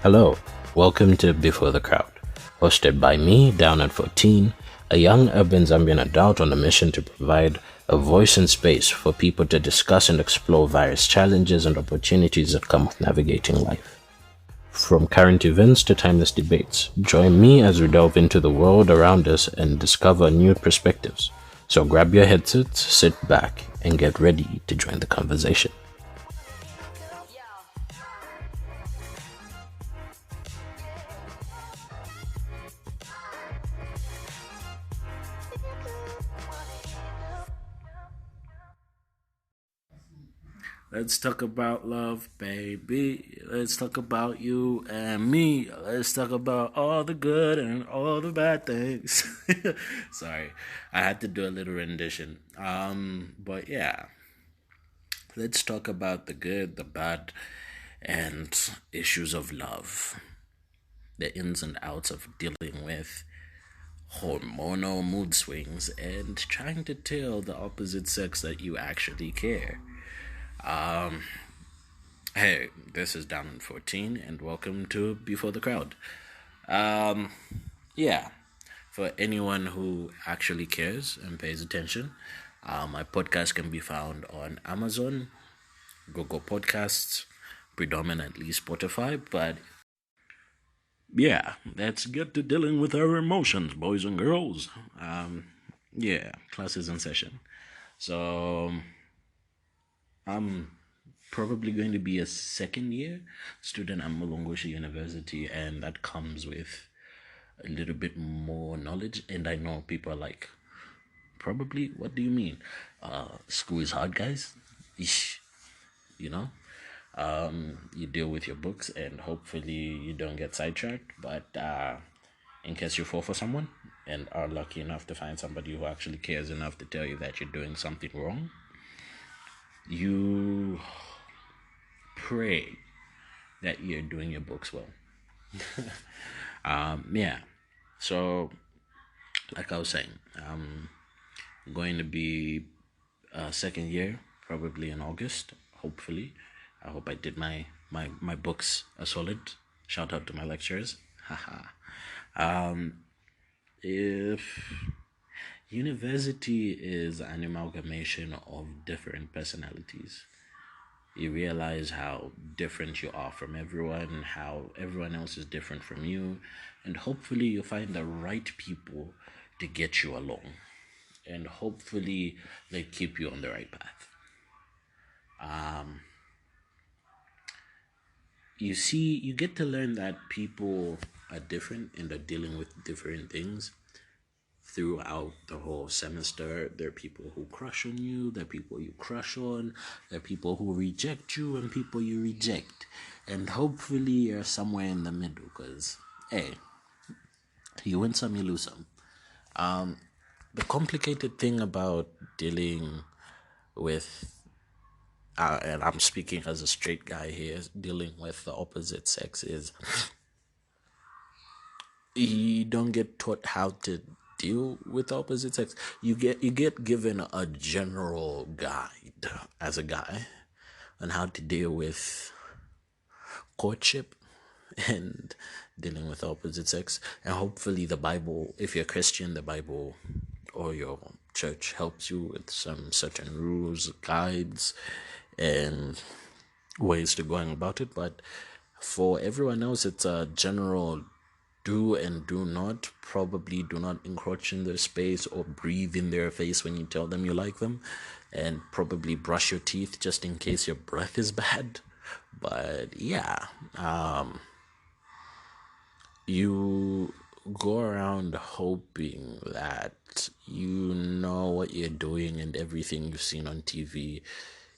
Hello, welcome to Before the Crowd, hosted by me, Down at 14, a young urban Zambian adult on a mission to provide a voice and space for people to discuss and explore various challenges and opportunities that come with navigating life. From current events to timeless debates, join me as we delve into the world around us and discover new perspectives. So grab your headsets, sit back, and get ready to join the conversation. Let's talk about love, baby. Let's talk about you and me. Let's talk about all the good and all the bad things. Sorry, I had to do a little rendition. But yeah, let's talk about the good, the bad, and issues of love. The ins and outs of dealing with hormonal mood swings and trying to tell the opposite sex that you actually care. Hey, this is Down in 14, and welcome to Before the Crowd. Yeah, for anyone who actually cares and pays attention, my podcast can be found on Amazon, Google Podcasts, predominantly Spotify, but yeah, let's get to dealing with our emotions, boys and girls. Yeah, class is in session. So, I'm probably going to be a second year student at Mulungushi University, and that comes with a little bit more knowledge. And I know people are like, probably, what do you mean? School is hard, guys. Ish, you know? You deal with your books, and hopefully you don't get sidetracked. But in case you fall for someone and are lucky enough to find somebody who actually cares enough to tell you that you're doing something wrong, you pray that you're doing your books well. Yeah. So, like I was saying, I'm going to be second year, probably in August, hopefully. I hope I did my books a solid. Shout out to my lecturers. Haha. If university is an amalgamation of different personalities, you realize how different you are from everyone, how everyone else is different from you, and hopefully you find the right people to get you along, and hopefully they keep you on the right path. You see, you get to learn that people are different and are dealing with different things throughout the whole semester. There are people who crush on you, there are people you crush on, there are people who reject you, and people you reject. And hopefully you're somewhere in the middle, because, hey, you win some, you lose some. The complicated thing about dealing with, and I'm speaking as a straight guy here, dealing with the opposite sex is you don't get taught how to deal with opposite sex. You get given a general guide as a guy on how to deal with courtship and dealing with opposite sex. And hopefully the Bible, if you're Christian, the Bible or your church helps you with some certain rules, guides, and ways to going about it. But for everyone else, it's a general do and do not. Probably do not encroach in their space or breathe in their face when you tell them you like them, and probably brush your teeth just in case your breath is bad. But yeah, you go around hoping that you know what you're doing and everything you've seen on TV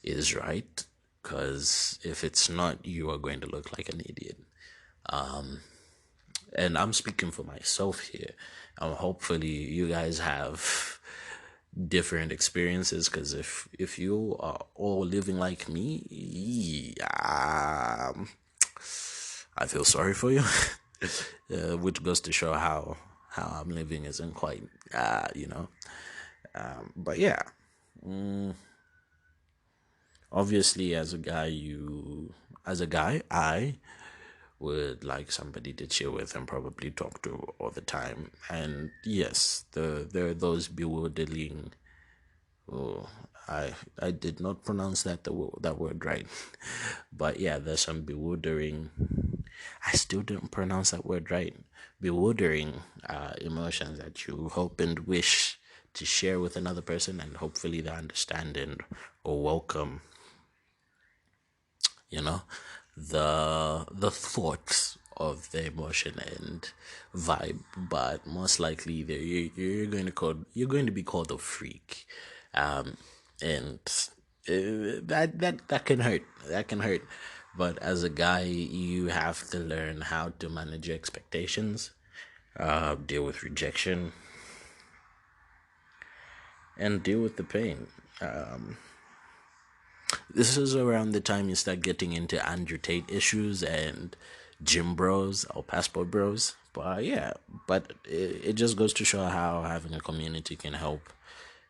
is right, because if it's not, you are going to look like an idiot. And I'm speaking for myself here. Hopefully you guys have different experiences, because if you are all living like me, I feel sorry for you. Which goes to show how I'm living isn't quite but yeah, obviously as a guy I would like somebody to chill with and probably talk to all the time. And yes, there are those bewildering. Oh, I did not pronounce that word right, but yeah, there's some bewildering. I still didn't pronounce that word right. Bewildering emotions that you hope and wish to share with another person, and hopefully they understand and or welcome. You know, the thoughts of the emotion and vibe, but most likely you're going to be called a freak, and that can hurt. That can hurt. But as a guy, you have to learn how to manage your expectations, deal with rejection, and deal with the pain. This is around the time you start getting into Andrew Tate issues and gym bros or passport bros. But yeah, but it just goes to show how having a community can help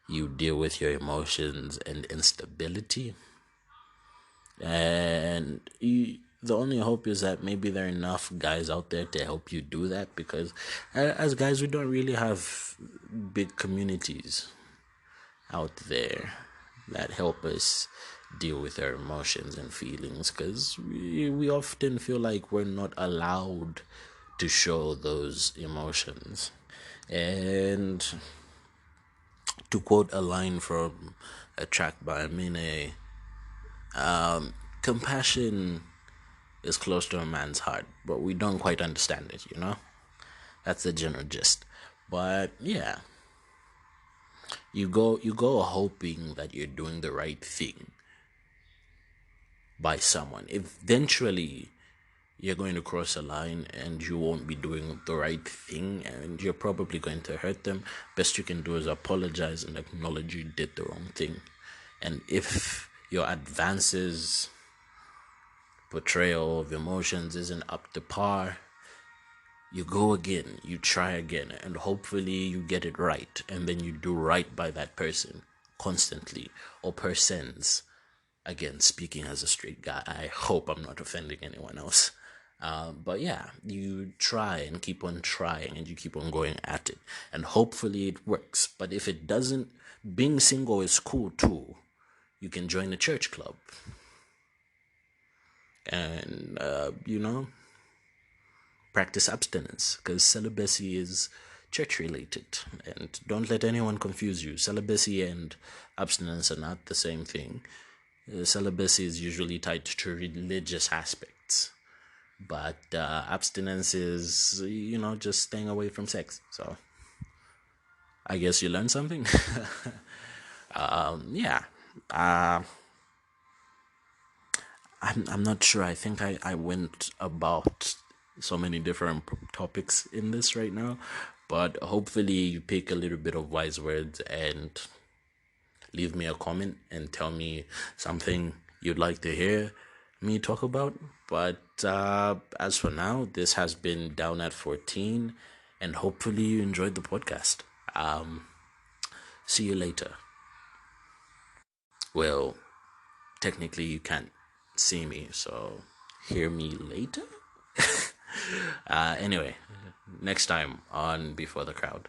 you deal with your emotions and instability. And the only hope is that maybe there are enough guys out there to help you do that, because as guys, we don't really have big communities out there that help us deal with our emotions and feelings, because we often feel like we're not allowed to show those emotions. And to quote a line from a track by Mine, compassion is close to a man's heart, but we don't quite understand it, you know? That's the general gist. But yeah, you go hoping that you're doing the right thing by someone. Eventually, you're going to cross a line and you won't be doing the right thing, and you're probably going to hurt them. Best you can do is apologize and acknowledge you did the wrong thing. And if your advances portrayal of emotions isn't up to par, you go again, you try again, and hopefully you get it right, and then you do right by that person constantly, or persons. Again, speaking as a straight guy, I hope I'm not offending anyone else. But yeah, you try and keep on trying, and you keep on going at it, and hopefully it works. But if it doesn't, being single is cool too. You can join a church club, and practice abstinence, because celibacy is church related. And don't let anyone confuse you. Celibacy and abstinence are not the same thing. Celibacy is usually tied to religious aspects, but abstinence is, just staying away from sex. So I guess you learned something. Yeah. I'm not sure. I think I went about so many different topics in this right now, but hopefully you pick a little bit of wise words and leave me a comment and tell me something you'd like to hear me talk about. But as for now, this has been Down at 14, and hopefully you enjoyed the podcast. See you later. Well, technically you can't see me, so hear me later. Anyway, next time on Before the Crowd.